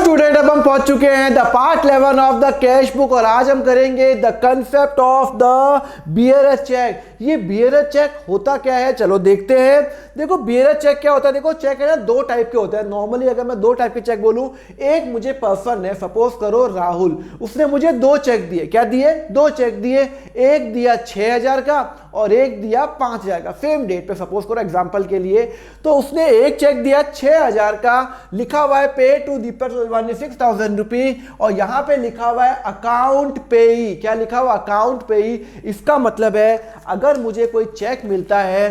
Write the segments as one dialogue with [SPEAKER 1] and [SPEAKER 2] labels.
[SPEAKER 1] Student, अब हम पहुंच चुके हैं the part 11 of the cash book और आज हम करेंगे the concept of the bearer cheque. ये बियरर चेक होता क्या है, चलो देखते हैं। देखो बियरर चेक क्या होता है, देखो चेक है ना दो टाइप के होते हैं। नॉर्मली अगर मैं दो टाइप के चेक बोलूं, एक मुझे पर्सन है, सपोज करो राहुल, उसने मुझे दो चेक दिए। क्या दिए? दो चेक दिए। एक दिया 6000 का और एक दिया 5000 का, सेम डेट पे सपोज करो एग्जांपल के लिए। तो उसने एक चेक दिया 6000 का, लिखा हुआ है पे टू दीपक 16,000 रुपी और यहां पे लिखा हुआ है अकाउंट पेई। क्या लिखा हुआ? अकाउंट पेई। इसका मतलब है अगर मुझे कोई चेक मिलता है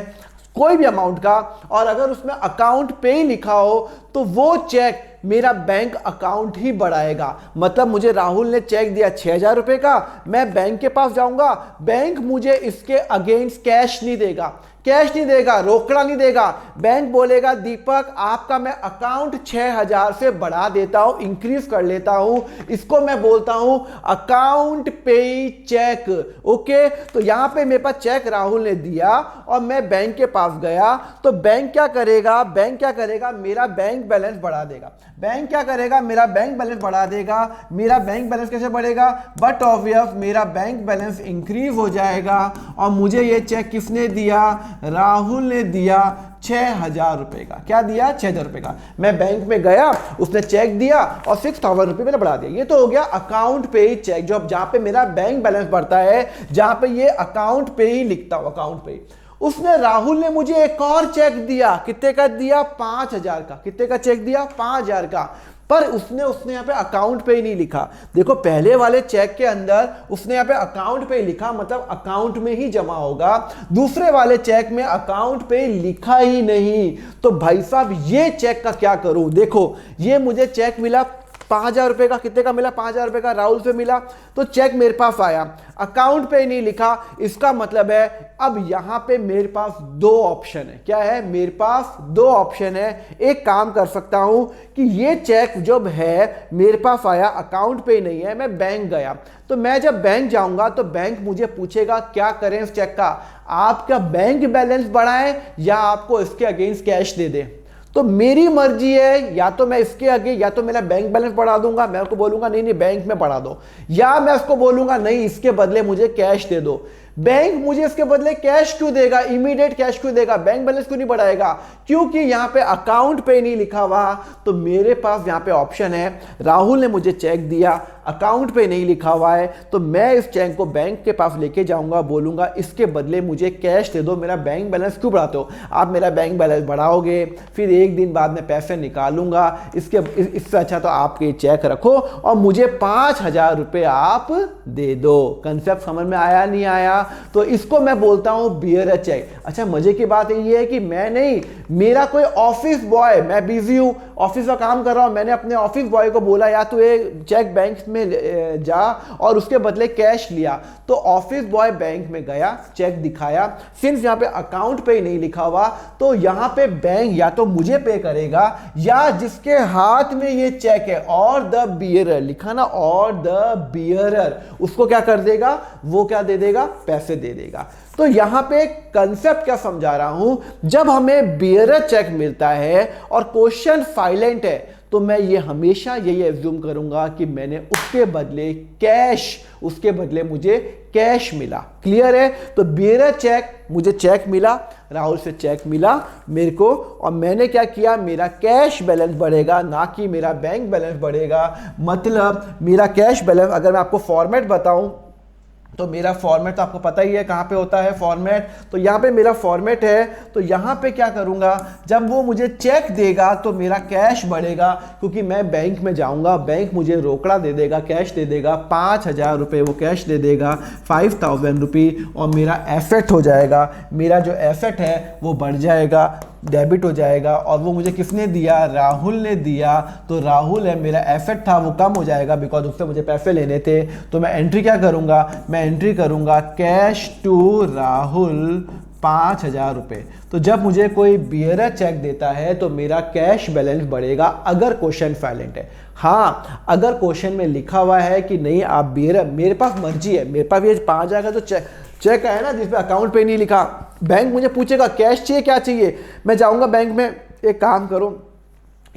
[SPEAKER 1] कोई भी अमाउंट का और अगर उसमें अकाउंट पे लिखा हो तो वो चेक मेरा बैंक अकाउंट ही बढ़ाएगा। मतलब मुझे राहुल ने चेक दिया 6000 रुपए का, मैं बैंक के पास जाऊंगा, बैंक मुझे इसके अगेंस्ट कैश नहीं देगा, कैश नहीं देगा, रोकड़ा नहीं देगा। बैंक बोलेगा दीपक आपका मैं अकाउंट 6000 से बढ़ा देता हूं, इंक्रीज कर लेता हूं। इसको मैं बोलता हूं अकाउंट पे चेक। ओके, तो यहां पे मेरे पास चेक राहुल ने दिया और मैं बैंक के पास गया तो बैंक क्या करेगा? बैंक क्या करेगा? मेरा बैंक बैलेंस बढ़ा देगा। बैंक क्या करेगा? मेरा बैंक बैलेंस बढ़ा देगा। मेरा बैंक बैलेंस कैसे बढ़ेगा? बट ऑब्वियस मेरा बैंक बैलेंस इंक्रीज हो जाएगा और मुझे ये चेक किसने दिया? राहुल ने दिया 6000 रुपए का। क्या दिया? 6000 रुपए का। मैं बैंक में गया, उसने चेक दिया और 6000 रुपए मैंने बढ़ा दिया। ये तो हो गया अकाउंट पे ही चेक, जो जहां पे मेरा बैंक बैलेंस बढ़ता है, जहां पे ये अकाउंट पे ही लिखता हूं, अकाउंट पे ही। उसने राहुल ने मुझे एक और चेक दिया। कितने का दिया? 5000 का। कितने का चेक दिया? 5000 का। पर उसने यहाँ पे अकाउंट पे ही नहीं लिखा। देखो पहले वाले चेक के अंदर उसने यहाँ पे अकाउंट पे ही लिखा, मतलब अकाउंट में ही जमा होगा। दूसरे वाले चेक में अकाउंट पे लिखा ही नहीं। तो भाई साहब ये चेक का क्या करूं? देखो ये मुझे चेक मिला 5000 रुपए का। कितने का मिला? 5000 रुपए का राहुल से मिला। तो चेक मेरे पास आया, अकाउंट पे नहीं लिखा। इसका मतलब है अब यहां पे मेरे पास दो ऑप्शन है। क्या है? मेरे पास दो ऑप्शन है। एक काम कर सकता हूं कि ये चेक जब है मेरे पास आया, अकाउंट पे नहीं है, मैं बैंक गया, तो मैं जब बैंक जाऊंगा तो बैंक मुझे पूछेगा क्या करें इस चेक का, आपका बैंक बैलेंस बढ़ाएं या आपको इसके अगेंस्ट कैश दे दे। तो मेरी मर्जी है, या तो मैं इसके आगे या तो मेरा बैंक बैलेंस बढ़ा दूंगा, मैं उसको बोलूंगा नहीं नहीं बैंक में बढ़ा दो, या मैं उसको बोलूंगा नहीं इसके बदले मुझे कैश दे दो। बैंक मुझे इसके बदले कैश क्यों देगा? इमीडिएट कैश क्यों देगा? बैंक बैलेंस क्यों नहीं बढ़ाएगा? क्योंकि यहां पे अकाउंट पे नहीं लिखा हुआ। तो मेरे पास यहां पे ऑप्शन है, राहुल ने मुझे चेक दिया, अकाउंट पे नहीं लिखा हुआ है, तो मैं इस चेक को बैंक के पास लेके जाऊंगा, बोलूंगा इसके बदले मुझे कैश दे दो, मेरा बैंक बैलेंस क्यों बढ़ाते हो? आप मेरा बैंक बैलेंस बढ़ाओगे, फिर एक दिन बाद में पैसे निकालूंगा, इससे अच्छा तो आप ये चेक रखो और मुझे 5000 रुपये आप दे दो। कंसेप्ट समझ में आया नहीं आया? तो इसको मैं बोलता हूं बियरर चेक। अच्छा मजे की बात ये है कि मैं नहीं, मेरा कोई ऑफिस बॉय, मैं बिजी हूं, ऑफिस का काम कर रहा हूं, मैंने अपने ऑफिस बॉय को बोला या तू एक चेक बैंक में जा और उसके बदले कैश लिया। तो ऑफिस बॉय बैंक में गया, चेक दिखाया, सिंस यहां पे अकाउंट पे ही नहीं लिखा हुआ तो यहां पे बैंक या तो मुझे पे करेगा या जिसके हाथ में ये चेक है और द बियरर लिखा ना, और द बियरर, उसको क्या कर देगा? वो क्या दे देगा? पैसे दे देगा। तो यहां पे कंसेप्ट क्या समझा रहा हूं, जब हमें बियरर चेक मिलता है और क्वेश्चन साइलेंट है तो मैं ये हमेशा यही एज्यूम करूंगा कि मैंने उसके बदले कैश, उसके बदले मुझे कैश मिला। क्लियर है? तो बियरर चेक, मुझे चेक मिला, राहुल से चेक मिला मेरे को और मैंने क्या किया, मेरा कैश बैलेंस बढ़ेगा ना कि मेरा बैंक बैलेंस बढ़ेगा। मतलब मेरा कैश बैलेंस, अगर मैं आपको फॉर्मेट बताऊं तो मेरा फॉर्मेट तो आपको पता ही है कहाँ पे होता है फॉर्मेट। तो यहाँ पे मेरा फॉर्मेट है, तो यहाँ पे क्या करूँगा, जब वो मुझे चेक देगा तो मेरा कैश बढ़ेगा क्योंकि मैं बैंक में जाऊँगा, बैंक मुझे रोकड़ा दे देगा, कैश दे देगा, 5000 रुपये वो कैश दे देगा, 5000 रुपये, और मेरा एसेट हो जाएगा, मेरा जो एसेट है वो बढ़ जाएगा, डेबिट हो जाएगा। और वो मुझे किसने दिया? राहुल ने दिया। तो राहुल है, मेरा एसेट था वो कम हो जाएगा बिकॉज उससे मुझे पैसे लेने थे। तो मैं एंट्री क्या करूँगा? मैं एंट्री करूँगा कैश टू राहुल 5000 रुपये। तो जब मुझे कोई बियरर चेक देता है तो मेरा कैश बैलेंस बढ़ेगा अगर क्वेश्चन साइलेंट है। हाँ, अगर क्वेश्चन में लिखा हुआ है कि नहीं आप बियरर, मेरे पास मर्जी है, मेरे पास ये 5000 का जो चेक है ना जिसपे अकाउंट पे नहीं लिखा, बैंक मुझे पूछेगा कैश चाहिए क्या चाहिए, मैं जाऊंगा बैंक में, एक काम करो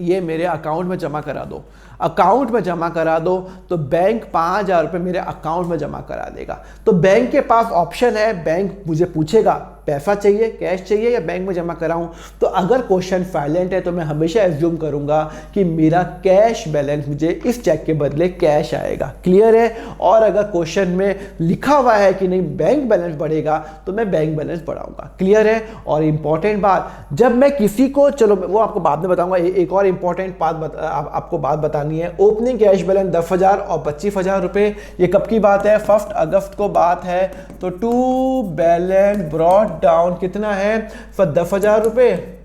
[SPEAKER 1] ये मेरे अकाउंट में जमा करा दो। अकाउंट में जमा करा दो तो बैंक 5,000 रुपये मेरे अकाउंट में जमा करा देगा। तो बैंक के पास ऑप्शन है, बैंक मुझे पूछेगा पैसा चाहिए, कैश चाहिए या बैंक में जमा कराऊं। तो अगर क्वेश्चन साइलेंट है तो मैं हमेशा एज्यूम करूंगा कि मेरा कैश बैलेंस मुझे इस चेक के बदले कैश आएगा। क्लियर है। और अगर क्वेश्चन में लिखा हुआ है कि नहीं बैंक बैलेंस बढ़ेगा तो मैं बैंक बैलेंस बढ़ाऊंगा। क्लियर है। और इंपॉर्टेंट बात, जब मैं किसी को, चलो वो आपको बाद में बताऊंगा, एक और इंपॉर्टेंट बात आपको बात बतानी है। ओपनिंग कैश बैलेंस 10,000 और 25,000 रुपये। ये कब की बात है? 1 अगस्त को बात है। तो टू बैलेंस ब्रॉड डाउन कितना है? फॉर 10,000 रुपये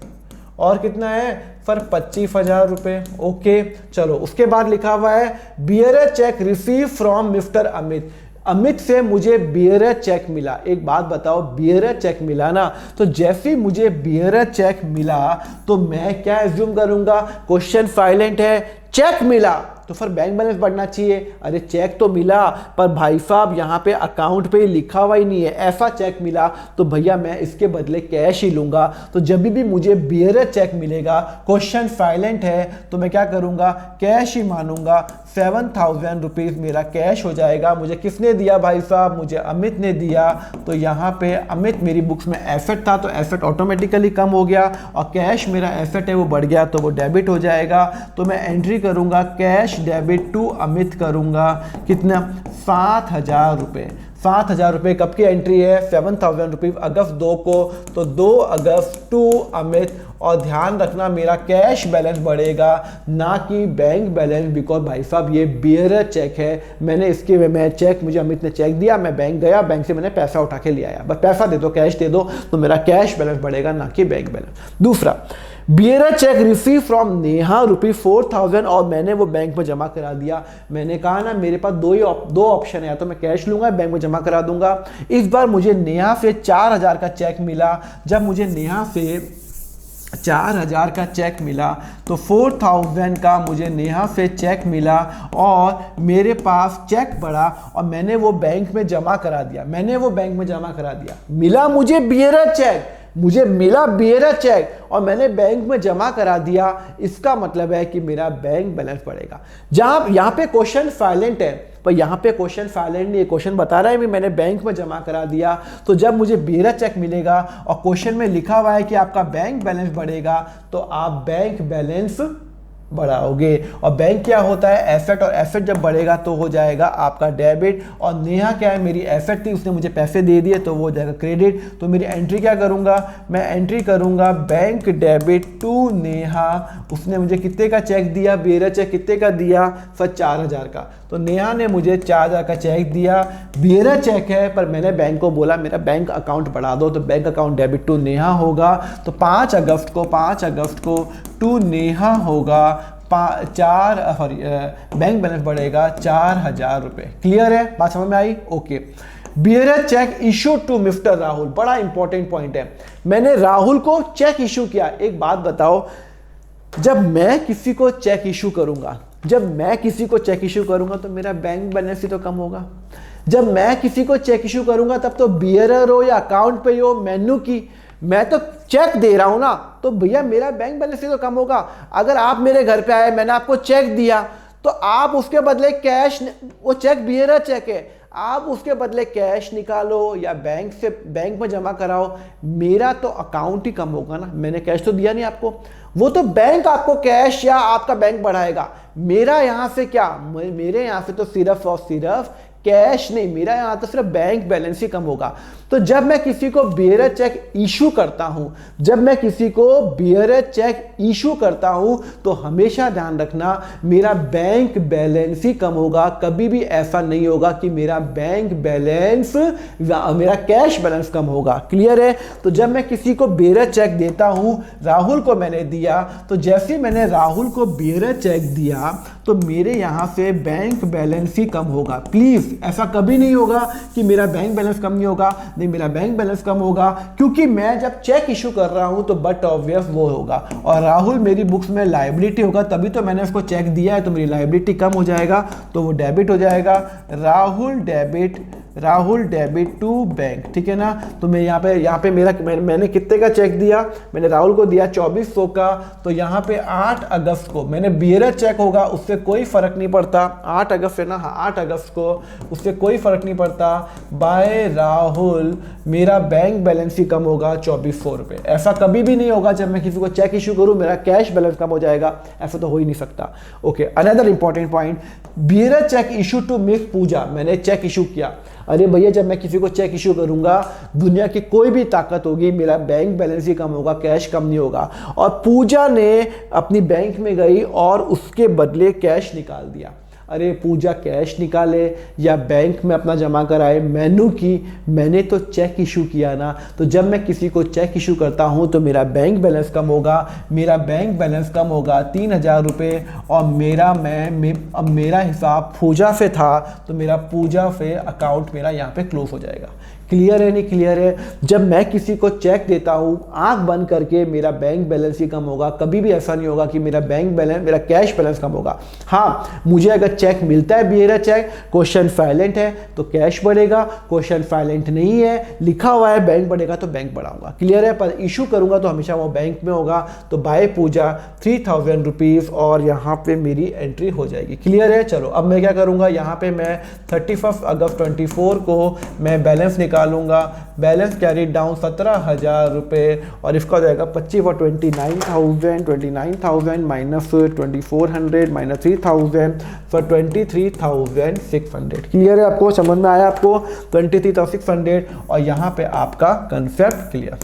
[SPEAKER 1] और कितना है? फॉर 25,000 रुपये। ओके, चलो उसके बाद लिखा हुआ है bearer cheque receive from mister Amit. Amit से मुझे बियरर चेक मिला। एक बात बताओ, बियरर चेक मिला ना, तो जैसे मुझे बियरर चेक मिला तो मैं क्या एज्यूम करूंगा? क्वेश्चन साइलेंट है, चेक मिला तो फिर बैंक बैलेंस बढ़ना चाहिए। अरे चेक तो मिला पर भाई साहब यहाँ पे अकाउंट पे लिखा हुआ ही नहीं है, ऐसा चेक मिला तो भैया मैं इसके बदले कैश ही लूंगा। तो जब भी मुझे बियरर चेक मिलेगा, क्वेश्चन साइलेंट है, तो मैं क्या करूंगा? कैश ही मानूंगा। 7,000 रुपीज़ मेरा कैश हो जाएगा। मुझे किसने दिया भाई साहब? मुझे अमित ने दिया। तो यहाँ पे अमित मेरी बुक्स में एसेट था तो एसेट ऑटोमेटिकली कम हो गया और कैश मेरा एसेट है वो बढ़ गया तो वो डेबिट हो जाएगा। तो मैं एंट्री करूंगा कैश डेबिट टू अमित करूंगा। कितना? 7,000 रुपये। 7,000 रुपये कब की एंट्री है? 7,000 रुपीज़ अगस्त 2 को। तो 2 अगस्त टू अमित। और ध्यान रखना मेरा कैश बैलेंस बढ़ेगा ना कि बैंक बैलेंस, बिकॉज भाई साहब ये बियरर चेक है। मैं चेक, मुझे अमित ने चेक दिया, मैं बैंक गया, बैंक से मैंने पैसा उठा के ले आया। बस पैसा दे दो, कैश दे दो, तो मेरा कैश बैलेंस बढ़ेगा ना कि बैंक बैलेंस। दूसरा, bearer cheque receive from Neha ₹4,000 और मैंने वो बैंक में जमा करा दिया। मैंने कहा ना मेरे पास दो ऑप्शन है, या तो मैं कैश लूंगा बैंक में जमा करा दूंगा। इस बार मुझे नेहा से 4,000 का चेक मिला। जब मुझे नेहा से 4,000 का चेक मिला तो 4,000 का मुझे नेहा से चेक मिला और मेरे पास चेक बढ़ा और मैंने वो बैंक में जमा करा दिया। मिला मुझे बियरर चेक, और मैंने बैंक में जमा करा दिया। इसका मतलब है कि मेरा बैंक बैलेंस बढ़ेगा। जहां यहां पे क्वेश्चन साइलेंट है, पर यहां पे क्वेश्चन साइलेंट नहीं है, क्वेश्चन बता रहा है भी मैंने बैंक में जमा करा दिया। तो जब मुझे बियरर चेक मिलेगा और क्वेश्चन में लिखा हुआ है कि आपका बैंक बैलेंस बढ़ेगा तो आप बैंक बैलेंस बढ़ाओगे। और बैंक क्या होता है? एसेट, और एसेट जब बढ़ेगा तो हो जाएगा आपका डेबिट। और नेहा क्या है? मेरी एसेट थी, उसने मुझे पैसे दे दिए तो वो हो जाएगा क्रेडिट। तो मेरी एंट्री क्या करूंगा? मैं एंट्री करूंगा बैंक डेबिट टू नेहा। उसने मुझे कितने का चेक दिया? बियरर चेक कितने का दिया? सर 4,000 का। तो नेहा ने मुझे 4,000 का चेक दिया, बियरर चेक है, पर मैंने बैंक को बोला मेरा बैंक अकाउंट बढ़ा दो, तो bank account debit to Neha होगा। तो 5 अगस्त को टू नेहा होगा। बैंक बैलेंस बढ़ेगा 4,000 रुपये। क्लियर है? बात समझ में आई? Okay. Bearer cheque issue to mister Rahul, बड़ा इंपॉर्टेंट पॉइंट है। मैंने राहुल को चेक इशू किया। एक बात बताओ, जब मैं किसी को चेक इशू करूंगा तो मेरा बैंक बैलेंस ही तो कम होगा। जब मैं किसी को चेक इशू करूंगा तब तो बियरर हो या अकाउंट पे हो, मेन्यू की, मैं तो चेक दे रहा हूं ना, तो भैया मेरा बैंक बैलेंस ही तो कम होगा। अगर आप मेरे घर पे आए, मैंने आपको चेक दिया तो आप उसके बदले कैश, वो चेक बियरर चेक है, आप उसके बदले कैश निकालो या बैंक में जमा कराओ, मेरा तो अकाउंट ही कम होगा ना। मैंने कैश तो दिया नहीं आपको, वो तो बैंक आपको कैश या आपका बैंक बढ़ाएगा। मेरा यहां से क्या? मेरे यहां से तो सिर्फ और सिर्फ कैश नहीं, मेरा यहां तो सिर्फ बैंक बैलेंस ही कम होगा। तो जब मैं किसी को बियरर चेक इशू करता हूं तो हमेशा ध्यान रखना मेरा बैंक बैलेंस ही कम होगा। कभी भी ऐसा नहीं होगा कि मेरा बैंक बैलेंस, मेरा कैश बैलेंस कम होगा। क्लियर है? तो जब मैं किसी को बियरर चेक देता हूं, राहुल को मैंने दिया, तो जैसे मैंने राहुल को बियरर चेक दिया तो मेरे यहां से बैंक बैलेंस ही कम होगा। प्लीज ऐसा कभी नहीं होगा कि मेरा बैंक बैलेंस कम नहीं होगा। नहीं, मेरा बैंक बैलेंस कम होगा क्योंकि मैं जब चेक इशू कर रहा हूं तो बट ऑब्वियस वो होगा। और राहुल मेरी बुक्स में लायबिलिटी होगा, तभी तो मैंने उसको चेक दिया है, तो मेरी लायबिलिटी कम हो जाएगा, तो वो डेबिट हो जाएगा। Rahul debit Rahul debit to bank, ठीक है ना। तो मैं यहाँ पे मैंने कितने का चेक दिया, मैंने राहुल को दिया 2400 का। तो यहाँ पे 8 अगस्त को मैंने बियरर चेक होगा, उससे कोई फर्क नहीं पड़ता, 8 अगस्त है ना, हाँ 8 अगस्त को, उससे कोई फर्क नहीं पड़ता। बाय राहुल मेरा बैंक बैलेंस ही कम होगा 2400 रुपये। ऐसा कभी भी नहीं होगा जब मैं किसी को चेक इशू करूँ मेरा कैश बैलेंस कम हो जाएगा, ऐसा तो हो ही नहीं सकता। Okay, another important point, bearer cheque issue to miss Pooja, मैंने चेक इशू किया। अरे भैया जब मैं किसी को चेक इशू करूंगा, दुनिया की कोई भी ताकत होगी, मेरा बैंक बैलेंस ही कम होगा, कैश कम नहीं होगा। और पूजा ने अपनी बैंक में गई और उसके बदले कैश निकाल दिया। अरे पूजा कैश निकाले या बैंक में अपना जमा कराए, मैंने तो चेक इशू किया ना। तो जब मैं किसी को चेक इशू करता हूं तो मेरा बैंक बैलेंस कम होगा, मेरा बैंक बैलेंस कम होगा 3000 रुपये। और मेरा हिसाब पूजा से था तो मेरा पूजा से अकाउंट मेरा यहाँ पे क्लोज हो जाएगा। क्लियर है नहीं क्लियर है? जब मैं किसी को चेक देता हूँ आंख बंद करके, मेरा बैंक बैलेंस ही कम होगा, कभी भी ऐसा नहीं होगा कि मेरा कैश बैलेंस कम होगा। हाँ, मुझे अगर चेक मिलता है बियरर चेक, क्वेश्चन साइलेंट है तो कैश बढ़ेगा, क्वेश्चन साइलेंट नहीं है लिखा हुआ है बैंक बढ़ेगा तो बैंक बढ़ाऊंगा। क्लियर है? पर इशू करूंगा तो हमेशा वो बैंक में होगा। तो बाय पूजा 3000 रुपीज़ और यहाँ पे मेरी एंट्री हो जाएगी। क्लियर है? चलो अब मैं क्या करूँगा, यहाँ पे मैं 31 अगस्त 24 को मैं बैलेंस निकालूंगा। बैलेंस कैरी डाउन 17000 रुपये और इसका हो जाएगा 25 और 29,000 माइनस 2400 माइनस 3000 फॉर 23,600। क्लियर है? आपको समझ में आया? आपको 23,600 और यहाँ पे आपका कंसेप्ट क्लियर।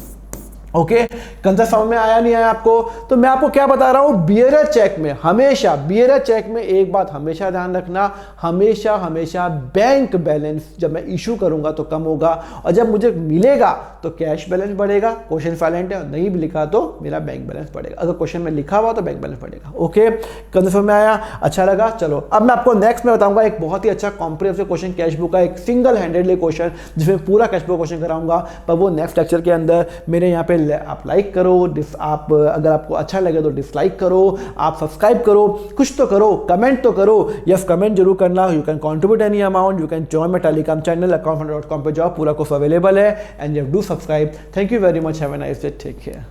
[SPEAKER 1] ओके, कंसेप्ट समझ में आया नहीं आया आपको? तो मैं आपको क्या बता रहा हूं, बियरर चेक में हमेशा, बियरर चेक में एक बात हमेशा ध्यान रखना, हमेशा बैंक बैलेंस जब मैं इशू करूंगा तो कम होगा और जब मुझे मिलेगा तो कैश बैलेंस बढ़ेगा। क्वेश्चन साइलेंट है और नहीं भी लिखा तो मेरा बैंक बैलेंस बढ़ेगा, अगर क्वेश्चन में लिखा हुआ तो बैंक बैलेंस बढ़ेगा। ओके, कंसेप्ट समझ में आया? अच्छा लगा? चलो अब मैं आपको नेक्स्ट में बताऊंगा एक बहुत ही अच्छा कॉम्प्रिहेंसिव क्वेश्चन कैश बुक का, एक सिंगल हैंडेडली क्वेश्चन जिसमें पूरा कैश बुक क्वेश्चन कराऊंगा, पर वो नेक्स्ट लेक्चर के अंदर। मेरे यहाँ पे आप लाइक करो, आप अगर आपको अच्छा लगे तो डिसलाइक करो, आप सब्सक्राइब करो, कुछ तो करो, कमेंट तो करो। यस, कमेंट जरूर करना। You can contribute any amount, you can join my Telegram channel accountfunder.com पे जाओ, पूरा कोर्स अवेलेबल है and you do subscribe. Thank you very much, have a nice day, take care.